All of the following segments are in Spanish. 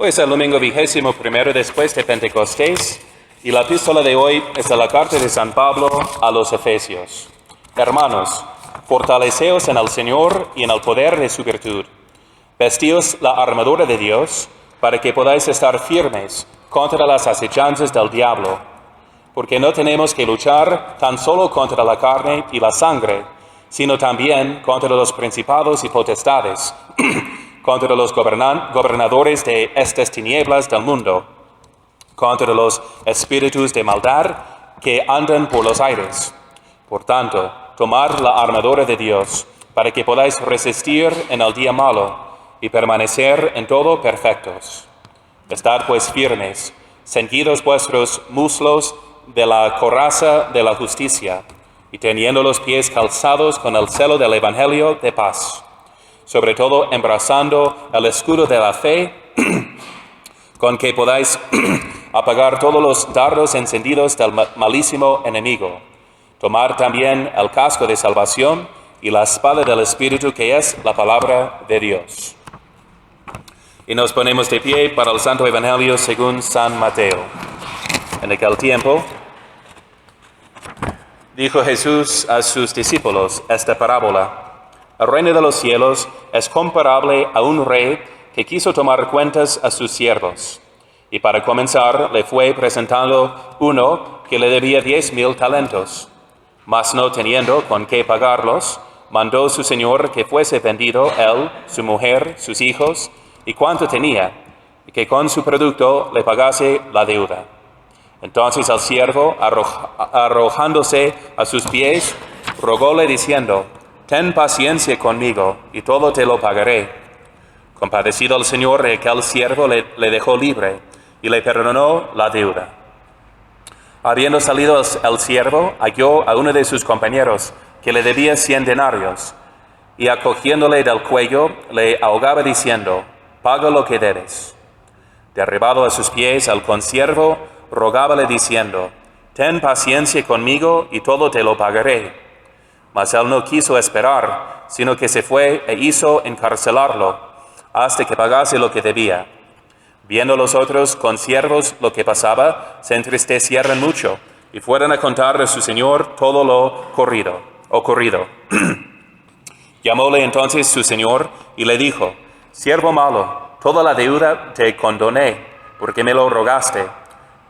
Hoy es el domingo 21 después de Pentecostés y la epístola de hoy es de la carta de San Pablo a los Efesios. Hermanos, fortaleceos en el Señor y en el poder de su virtud. Vestíos la armadura de Dios para que podáis estar firmes contra las acechanzas del diablo, porque no tenemos que luchar tan solo contra la carne y la sangre, sino también contra los principados y potestades, contra los gobernadores de estas tinieblas del mundo, contra los espíritus de maldad que andan por los aires. Por tanto, tomad la armadura de Dios, para que podáis resistir en el día malo y permanecer en todo perfectos. Estad pues firmes, ceñidos vuestros muslos de la coraza de la justicia, y teniendo los pies calzados con el celo del evangelio de paz. Sobre todo embrazando el escudo de la fe, con que podáis apagar todos los dardos encendidos del malísimo enemigo. Tomar también el casco de salvación y la espada del Espíritu, que es la palabra de Dios. Y nos ponemos de pie para el Santo Evangelio según San Mateo. En aquel tiempo, dijo Jesús a sus discípulos esta parábola: El reino de los cielos es comparable a un rey que quiso tomar cuentas a sus siervos. Y para comenzar le fue presentando uno que le debía 10,000 talentos. Mas no teniendo con qué pagarlos, mandó su señor que fuese vendido él, su mujer, sus hijos y cuanto tenía, y que con su producto le pagase la deuda. Entonces el siervo, arrojándose a sus pies, rogóle diciendo: Ten paciencia conmigo, y todo te lo pagaré. Compadecido el Señor, aquel siervo le dejó libre, y le perdonó la deuda. Habiendo salido el siervo, halló a uno de sus compañeros, que le debía 100 denarios, y acogiéndole del cuello, le ahogaba diciendo: Paga lo que debes. Derribado a sus pies, el consiervo rogábale diciendo: Ten paciencia conmigo, y todo te lo pagaré. Mas él no quiso esperar, sino que se fue e hizo encarcelarlo, hasta que pagase lo que debía. Viendo los otros consiervos lo que pasaba, se entristecieron mucho, y fueron a contar a su señor todo lo ocurrido. Llamóle entonces su señor, y le dijo: Siervo malo, toda la deuda te condoné, porque me lo rogaste.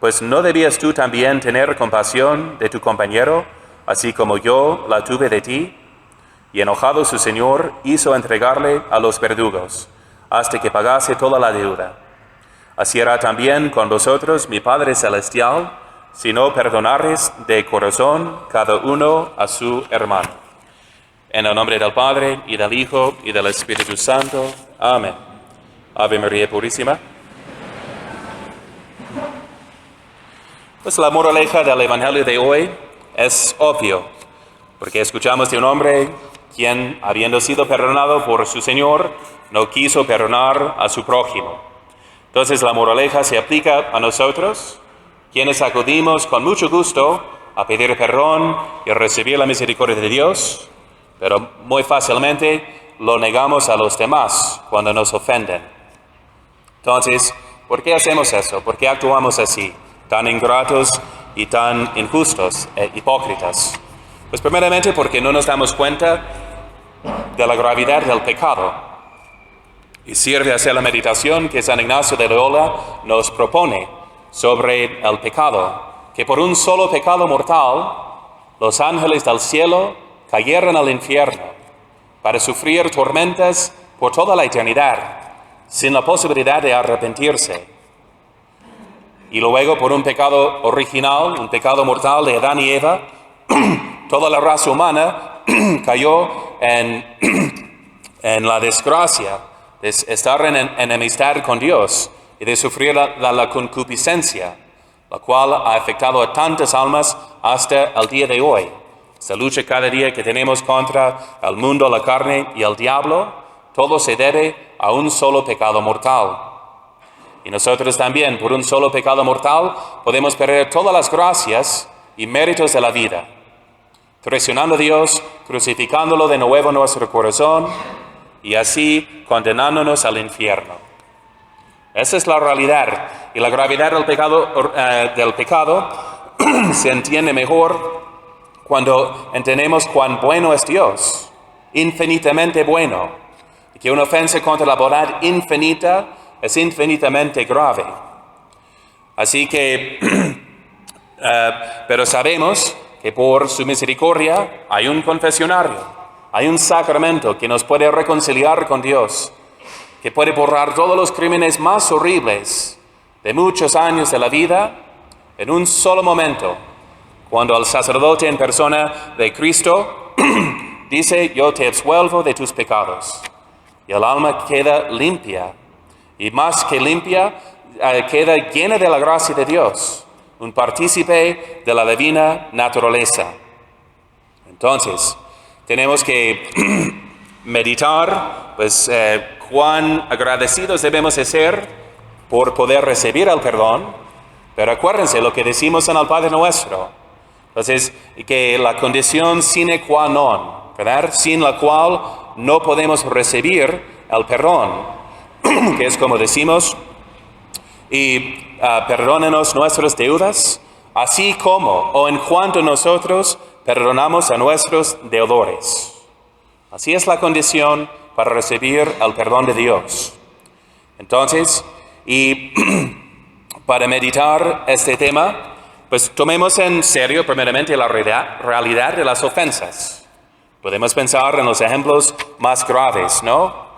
Pues ¿no debías tú también tener compasión de tu compañero, así como yo la tuve de ti? Y enojado su señor, hizo entregarle a los verdugos, hasta que pagase toda la deuda. Así hará también con vosotros mi Padre Celestial, si no perdonares de corazón cada uno a su hermano. En el nombre del Padre, y del Hijo, y del Espíritu Santo. Amén. Ave María Purísima. Pues la moraleja del Evangelio de hoy es obvio, porque escuchamos de un hombre quien, habiendo sido perdonado por su Señor, no quiso perdonar a su prójimo. Entonces la moraleja se aplica a nosotros, quienes acudimos con mucho gusto a pedir perdón y a recibir la misericordia de Dios, pero muy fácilmente lo negamos a los demás cuando nos ofenden. Entonces, ¿por qué hacemos eso? ¿Por qué actuamos así, tan ingratos y tan injustos e hipócritas? Pues primeramente porque no nos damos cuenta de la gravedad del pecado. Y sirve hacer la meditación que San Ignacio de Loyola nos propone sobre el pecado, que por un solo pecado mortal, los ángeles del cielo cayeron al infierno para sufrir tormentas por toda la eternidad, sin la posibilidad de arrepentirse. Y luego por un pecado original, un pecado mortal de Adán y Eva, toda la raza humana cayó en la desgracia de estar en enemistad con Dios y de sufrir la concupiscencia, la cual ha afectado a tantas almas hasta el día de hoy. Esta lucha cada día que tenemos contra el mundo, la carne y el diablo, todo se debe a un solo pecado mortal. Y nosotros también, por un solo pecado mortal, podemos perder todas las gracias y méritos de la vida, traicionando a Dios, crucificándolo de nuevo en nuestro corazón y así condenándonos al infierno. Esa es la realidad. Y la gravedad del pecado se entiende mejor cuando entendemos cuán bueno es Dios, infinitamente bueno, y que una ofensa contra la bondad infinita es infinitamente grave. Así que, pero sabemos que por su misericordia hay un confesionario, hay un sacramento que nos puede reconciliar con Dios, que puede borrar todos los crímenes más horribles de muchos años de la vida en un solo momento, cuando el sacerdote en persona de Cristo dice: yo te absuelvo de tus pecados, y el alma queda limpia, y más que limpia, queda llena de la gracia de Dios, un partícipe de la divina naturaleza. Entonces, tenemos que meditar, pues, cuán agradecidos debemos de ser por poder recibir el perdón, pero acuérdense lo que decimos en el Padre Nuestro. Entonces, que la condición sine qua non, ¿verdad? Sin la cual no podemos recibir el perdón, que es como decimos: y perdónenos nuestras deudas, así como o en cuanto nosotros perdonamos a nuestros deudores. Así es la condición para recibir el perdón de Dios. Entonces, y para meditar este tema, pues tomemos en serio primeramente la realidad de las ofensas. Podemos pensar en los ejemplos más graves, ¿no?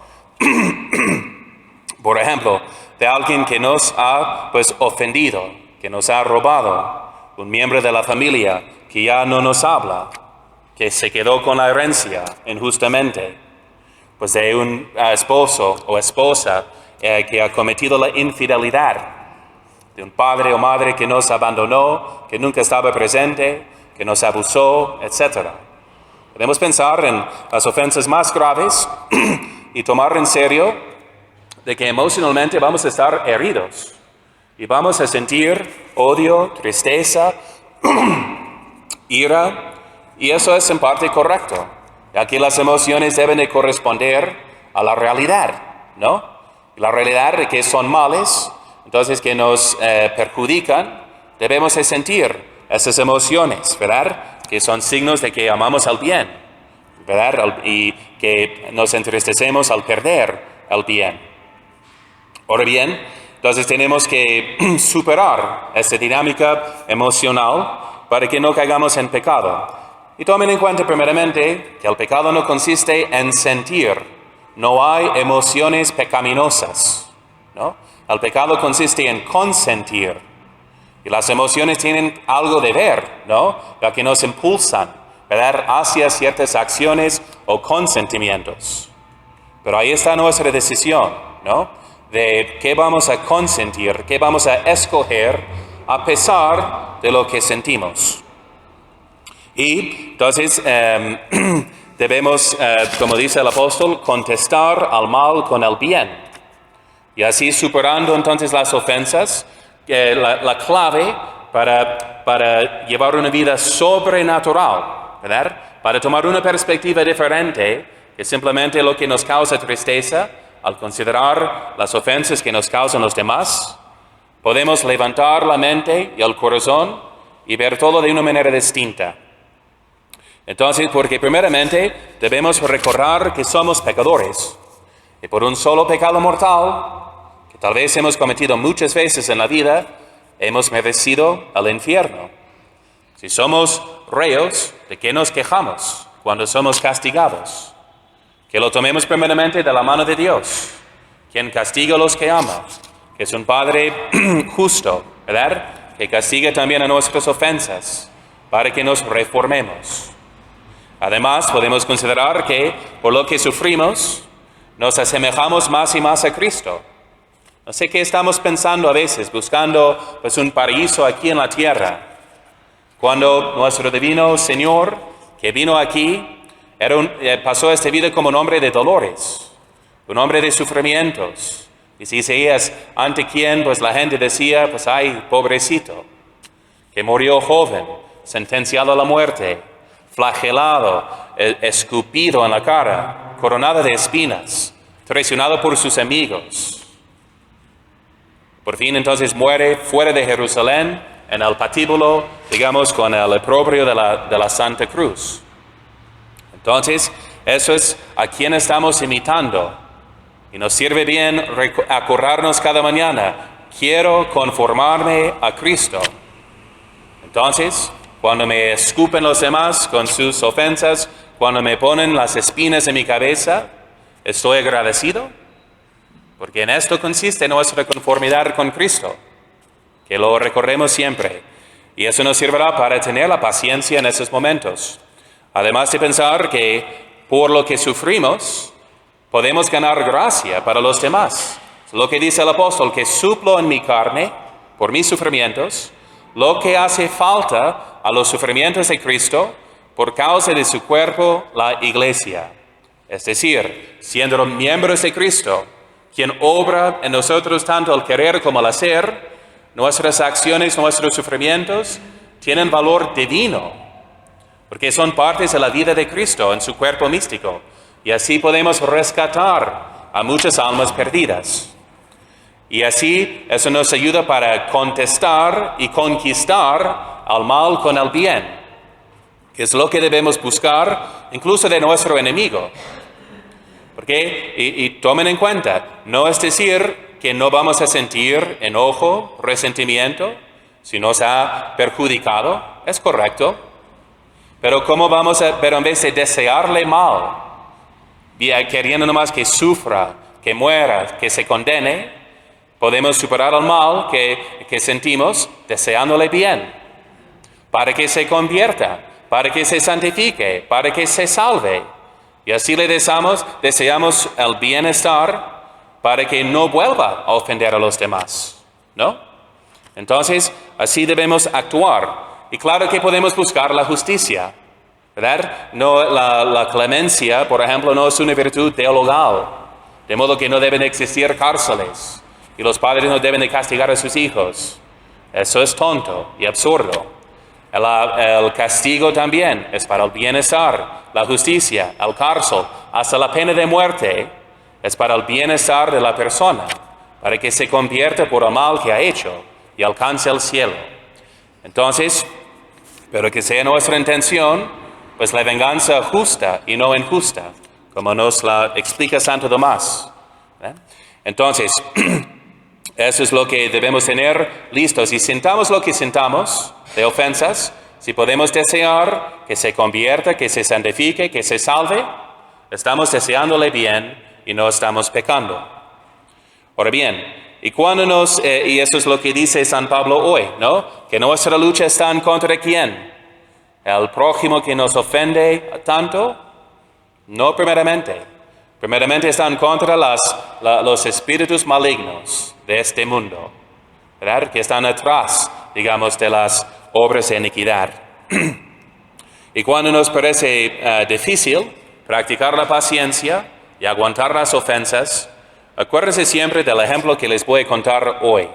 Por ejemplo, de alguien que nos ha, pues, ofendido, que nos ha robado, un miembro de la familia que ya no nos habla, que se quedó con la herencia injustamente, pues de un esposo o esposa que ha cometido la infidelidad, de un padre o madre que nos abandonó, que nunca estaba presente, que nos abusó, etc. Podemos pensar en las ofensas más graves y tomar en serio de que emocionalmente vamos a estar heridos y vamos a sentir odio, tristeza, ira, y eso es en parte correcto, ya que las emociones deben de corresponder a la realidad, ¿no? La realidad de que son males, entonces que nos perjudican, debemos de sentir esas emociones, ¿verdad? Que son signos de que amamos al bien, ¿verdad? Y que nos entristecemos al perder el bien. Ahora bien, entonces tenemos que superar esa dinámica emocional para que no caigamos en pecado. Y tomen en cuenta primeramente que el pecado no consiste en sentir, no hay emociones pecaminosas, ¿no? El pecado consiste en consentir. Y las emociones tienen algo de ver, ¿no? Ya que nos impulsan, ¿verdad?, hacia ciertas acciones o consentimientos. Pero ahí está nuestra decisión, ¿no?, de qué vamos a consentir, qué vamos a escoger a pesar de lo que sentimos. Y entonces debemos, como dice el apóstol, contestar al mal con el bien. Y así superando entonces las ofensas, la clave para llevar una vida sobrenatural, ¿verdad?, para tomar una perspectiva diferente que simplemente lo que nos causa tristeza, al considerar las ofensas que nos causan los demás, podemos levantar la mente y el corazón y ver todo de una manera distinta. Entonces, porque primeramente debemos recordar que somos pecadores, y por un solo pecado mortal, que tal vez hemos cometido muchas veces en la vida, hemos merecido el infierno. Si somos reos, ¿de qué nos quejamos cuando somos castigados? Que lo tomemos primeramente de la mano de Dios, quien castiga a los que ama, que es un Padre justo, ¿verdad?, que castiga también a nuestras ofensas, para que nos reformemos. Además, podemos considerar que por lo que sufrimos, nos asemejamos más y más a Cristo. No sé qué estamos pensando a veces, buscando pues un paraíso aquí en la tierra, cuando nuestro divino Señor, que vino aquí, pasó esta vida como un hombre de dolores, un hombre de sufrimientos. Y si Isaías, ante quien pues la gente decía, pues ay, pobrecito, que murió joven, sentenciado a la muerte, flagelado, escupido en la cara, coronado de espinas, traicionado por sus amigos. Por fin entonces muere fuera de Jerusalén, en el patíbulo, digamos, con el oprobio de la Santa Cruz. Entonces, eso es a quien estamos imitando. Y nos sirve bien acordarnos cada mañana, quiero conformarme a Cristo. Entonces, cuando me escupen los demás con sus ofensas, cuando me ponen las espinas en mi cabeza, ¿estoy agradecido? Porque en esto consiste nuestra conformidad con Cristo, que lo recorremos siempre. Y eso nos servirá para tener la paciencia en esos momentos. Además de pensar que por lo que sufrimos, podemos ganar gracia para los demás. Es lo que dice el apóstol, que suplo en mi carne, por mis sufrimientos, lo que hace falta a los sufrimientos de Cristo por causa de su cuerpo, la iglesia. Es decir, siendo miembros de Cristo, quien obra en nosotros tanto el querer como el hacer, nuestras acciones, nuestros sufrimientos, tienen valor divino, porque son partes de la vida de Cristo en su cuerpo místico. Y así podemos rescatar a muchas almas perdidas. Y así eso nos ayuda para contestar y conquistar al mal con el bien, que es lo que debemos buscar incluso de nuestro enemigo. Porque, y tomen en cuenta, no es decir que no vamos a sentir enojo, resentimiento, si nos ha perjudicado, es correcto. Pero pero en vez de desearle mal, queriendo nomás que sufra, que muera, que se condene, podemos superar el mal que sentimos deseándole bien, para que se convierta, para que se santifique, para que se salve. Y así le deseamos el bienestar para que no vuelva a ofender a los demás, ¿no? Entonces, así debemos actuar. Y claro que podemos buscar la justicia, ¿verdad? No, la clemencia, por ejemplo, no es una virtud teologal, de modo que no deben existir cárceles y los padres no deben de castigar a sus hijos. Eso es tonto y absurdo. El castigo también es para el bienestar, la justicia, el cárcel, hasta la pena de muerte es para el bienestar de la persona, para que se convierta por el mal que ha hecho y alcance el cielo. Entonces, pero que sea nuestra intención, pues la venganza justa y no injusta, como nos la explica Santo Tomás. Entonces, eso es lo que debemos tener listos. Y sintamos lo que sintamos de ofensas, si podemos desear que se convierta, que se santifique, que se salve, estamos deseándole bien y no estamos pecando. Ahora bien, y eso es lo que dice San Pablo hoy, ¿no? Que nuestra lucha está en contra de ¿quién? El prójimo que nos ofende tanto, no primeramente. Primeramente está en contra los espíritus malignos de este mundo, ¿verdad? Que están atrás, digamos, de las obras de iniquidad. Y cuando nos parece difícil practicar la paciencia y aguantar las ofensas, acuérdense siempre del ejemplo que les voy a contar hoy,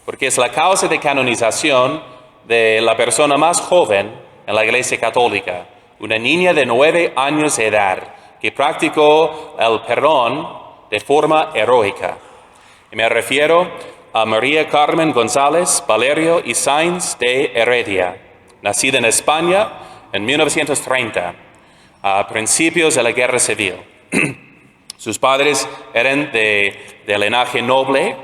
porque es la causa de canonización de la persona más joven en la Iglesia Católica, una niña de 9 años de edad que practicó el perdón de forma heroica. Y me refiero a María Carmen González Valerio y Sáenz de Heredia, nacida en España en 1930, a principios de la Guerra Civil. Sus padres eran de linaje noble,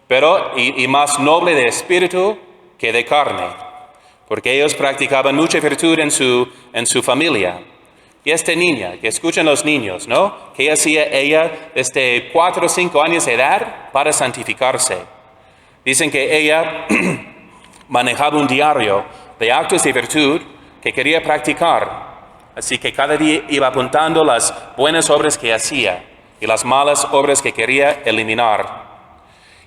pero y más noble de espíritu que de carne, porque ellos practicaban mucha virtud en su familia. Y esta niña, que escuchan los niños, ¿no? ¿Qué hacía ella desde 4 o 5 años de edad para santificarse? Dicen que ella manejaba un diario de actos de virtud que quería practicar. Así que cada día iba apuntando las buenas obras que hacía y las malas obras que quería eliminar.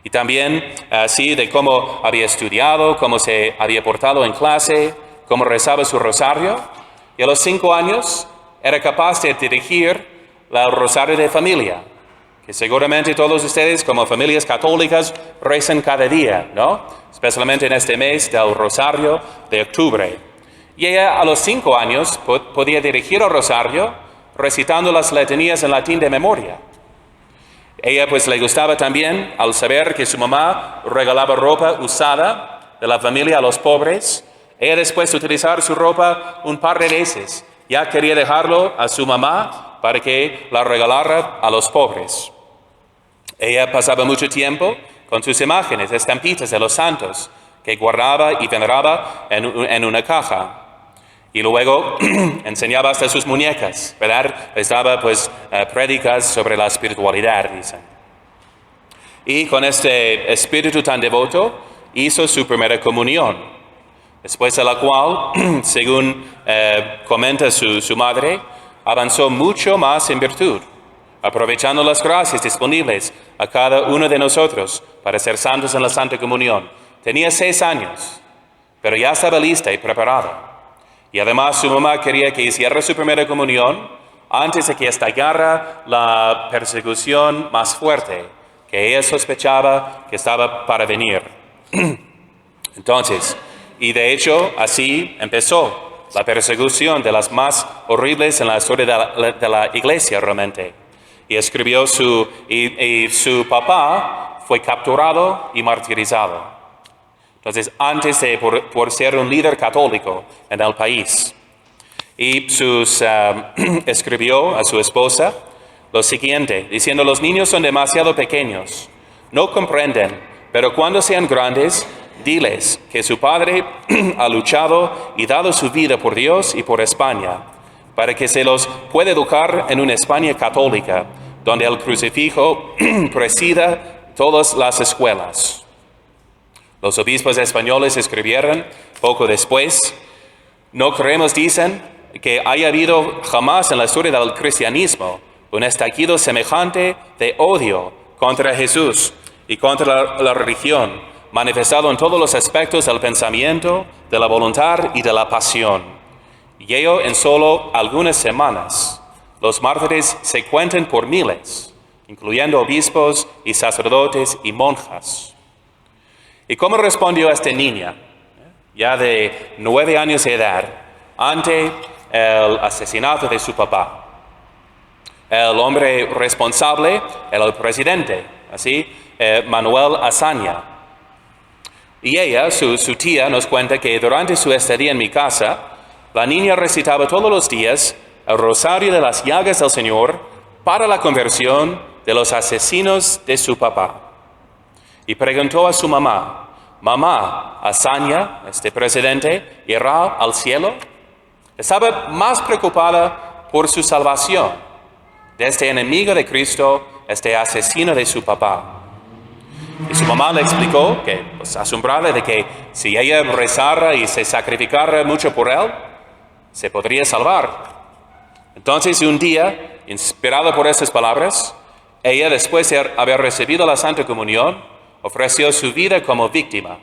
Y también así de cómo había estudiado, cómo se había portado en clase, cómo rezaba su rosario. Y a los 5 años era capaz de dirigir el rosario de familia, que seguramente todos ustedes como familias católicas rezan cada día, ¿no? Especialmente en este mes del rosario de octubre. Y ella a los 5 años podía dirigir el rosario recitando las letanías en latín de memoria. Ella pues le gustaba también al saber que su mamá regalaba ropa usada de la familia a los pobres. Ella después de utilizar su ropa un par de veces, ya quería dejarlo a su mamá para que la regalara a los pobres. Ella pasaba mucho tiempo con sus imágenes, estampitas de los santos, que guardaba y veneraba en una caja. Y luego enseñaba hasta sus muñecas, ¿verdad? Les daba pues prédicas sobre la espiritualidad, dicen. Y con este espíritu tan devoto hizo su primera comunión, después de la cual, según comenta su madre, avanzó mucho más en virtud, aprovechando las gracias disponibles a cada uno de nosotros para ser santos en la Santa Comunión. Tenía 6 años, pero ya estaba lista y preparada. Y además su mamá quería que hiciera su primera comunión antes de que estallara la persecución más fuerte que ella sospechaba que estaba para venir. Entonces, y de hecho así empezó la persecución de las más horribles en la historia de la iglesia realmente. Y escribió su papá fue capturado y martirizado. Entonces, antes de por ser un líder católico en el país. Y escribió a su esposa lo siguiente, diciendo: los niños son demasiado pequeños, no comprenden, pero cuando sean grandes, diles que su padre ha luchado y dado su vida por Dios y por España, para que se los pueda educar en una España católica, donde el crucifijo presida todas las escuelas. Los obispos españoles escribieron poco después: no creemos, dicen, que haya habido jamás en la historia del cristianismo un estallido semejante de odio contra Jesús y contra la religión, manifestado en todos los aspectos del pensamiento, de la voluntad y de la pasión. Y ello en solo algunas semanas. Los mártires se cuentan por miles, incluyendo obispos y sacerdotes y monjas. ¿Y cómo respondió esta niña, ya de 9 años de edad, ante el asesinato de su papá? El hombre responsable era el presidente, así, Manuel Azaña. Y ella, su tía, nos cuenta que durante su estadía en mi casa, la niña recitaba todos los días el rosario de las llagas del Señor para la conversión de los asesinos de su papá. Y preguntó a su mamá: mamá, Azaña, este presidente, irá al cielo. Estaba más preocupada por su salvación de este enemigo de Cristo, este asesino de su papá. Y su mamá le explicó que, pues, asombrada de que si ella rezara y se sacrificara mucho por él, se podría salvar. Entonces, un día, inspirada por estas palabras, ella, después de haber recibido la Santa Comunión, ofreció su vida como víctima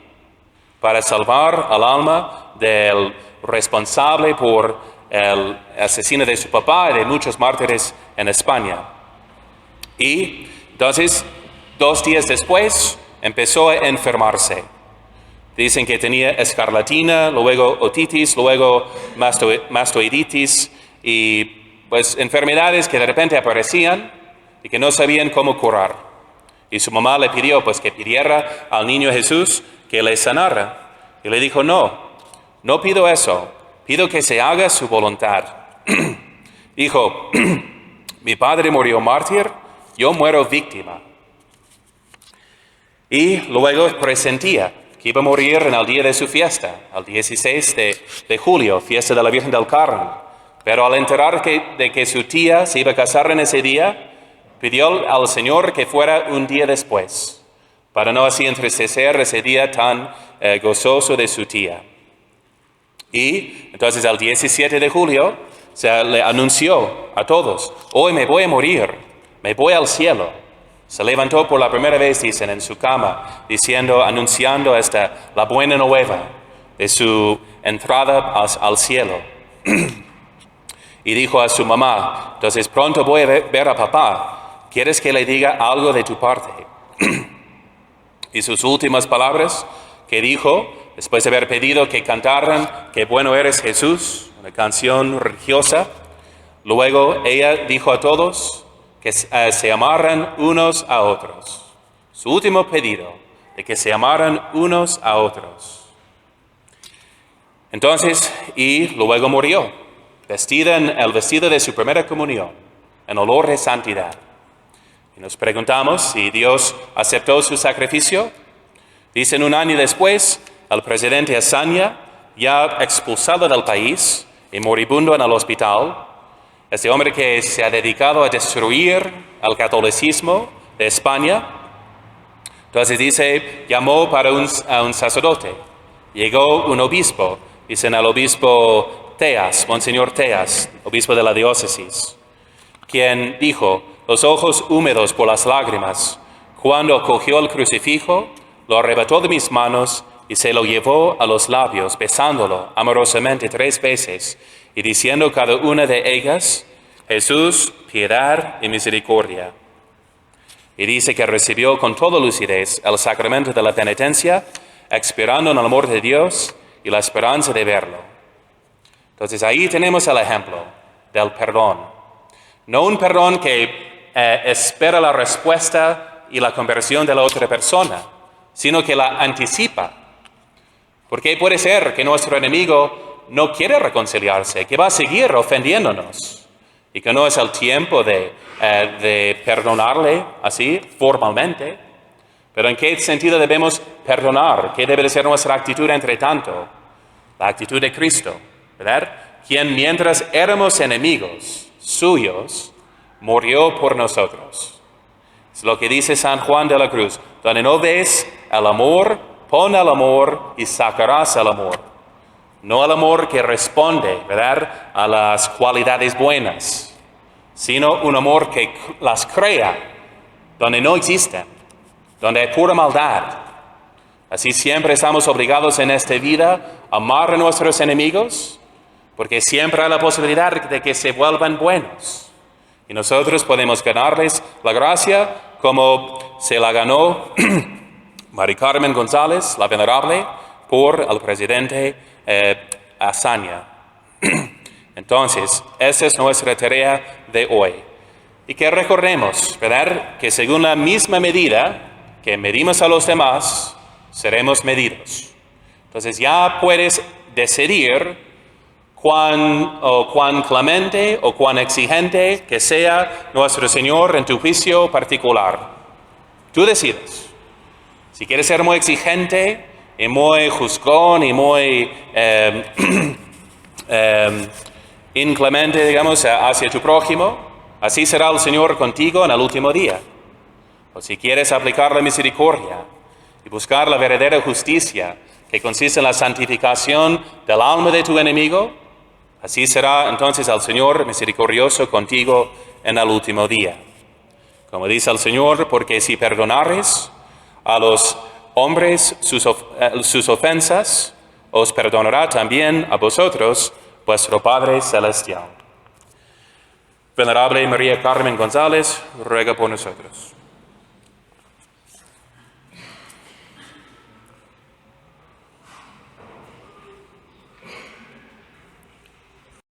para salvar al alma del responsable por el asesino de su papá y de muchos mártires en España. Y entonces, 2 días después, empezó a enfermarse. Dicen que tenía escarlatina, luego otitis, luego mastoiditis y pues enfermedades que de repente aparecían y que no sabían cómo curar. Y su mamá le pidió pues que pidiera al niño Jesús que le sanara. Y le dijo: no pido eso, pido que se haga su voluntad. Hijo, mi padre murió mártir, yo muero víctima. Y luego presentía que iba a morir en el día de su fiesta, el 16 de julio, fiesta de la Virgen del Carmen. Pero al enterar de que su tía se iba a casar en ese día, pidió al Señor que fuera un día después, para no así entristecer ese día tan gozoso de su tía. Y entonces el 17 de julio se le anunció a todos: hoy me voy a morir, me voy al cielo. Se levantó por la primera vez, dicen, en su cama, anunciando la buena nueva de su entrada al cielo. Y dijo a su mamá: entonces pronto voy a ver a papá, ¿quieres que le diga algo de tu parte? Y sus últimas palabras que dijo, después de haber pedido que cantaran Qué bueno eres Jesús, una canción religiosa, luego ella dijo a todos que se amaran unos a otros. Su último pedido, de que se amaran unos a otros. Entonces, y luego murió, vestida en el vestido de su primera comunión, en olor de santidad. Y nos preguntamos si Dios aceptó su sacrificio. Dicen un año después, el presidente Azaña, ya expulsado del país y moribundo en el hospital, este hombre que se ha dedicado a destruir el catolicismo de España, entonces dice, llamó a un sacerdote. Llegó un obispo, dicen al obispo Teas, Monseñor Teas, obispo de la diócesis, quien dijo, los ojos húmedos por las lágrimas, cuando cogió el crucifijo, lo arrebató de mis manos y se lo llevó a los labios, besándolo amorosamente 3 veces y diciendo cada una de ellas, Jesús, piedad y misericordia. Y dice que recibió con toda lucidez el sacramento de la penitencia, expirando en el amor de Dios y la esperanza de verlo. Entonces ahí tenemos el ejemplo del perdón. No un perdón que espera la respuesta y la conversión de la otra persona, sino que la anticipa. Porque puede ser que nuestro enemigo no quiere reconciliarse, que va a seguir ofendiéndonos y que no es el tiempo de perdonarle así formalmente. Pero ¿en qué sentido debemos perdonar? ¿Qué debe de ser nuestra actitud entre tanto? La actitud de Cristo, ¿verdad? Quien mientras éramos enemigos suyos, murió por nosotros. Es lo que dice San Juan de la Cruz. Donde no ves el amor, pon el amor y sacarás el amor. No el amor que responde, ¿verdad?, a las cualidades buenas, sino un amor que las crea donde no existen, donde hay pura maldad. Así siempre estamos obligados en esta vida a amar a nuestros enemigos, porque siempre hay la posibilidad de que se vuelvan buenos. Y nosotros podemos ganarles la gracia como se la ganó Mari Carmen González, la venerable, por el presidente Azaña. Entonces, esa es nuestra tarea de hoy. Y que recordemos, ¿verdad?, que según la misma medida que medimos a los demás, seremos medidos. Entonces ya puedes decidir cuán clemente o cuán exigente que sea nuestro Señor en tu juicio particular. Tú decides. Si quieres ser muy exigente y muy juzgón y muy inclemente, digamos, hacia tu prójimo, así será el Señor contigo en el último día. O si quieres aplicar la misericordia y buscar la verdadera justicia que consiste en la santificación del alma de tu enemigo, así será entonces el Señor misericordioso contigo en el último día. Como dice el Señor, porque si perdonares a los hombres sus ofensas, os perdonará también a vosotros vuestro Padre Celestial. Venerable María Carmen González, ruega por nosotros.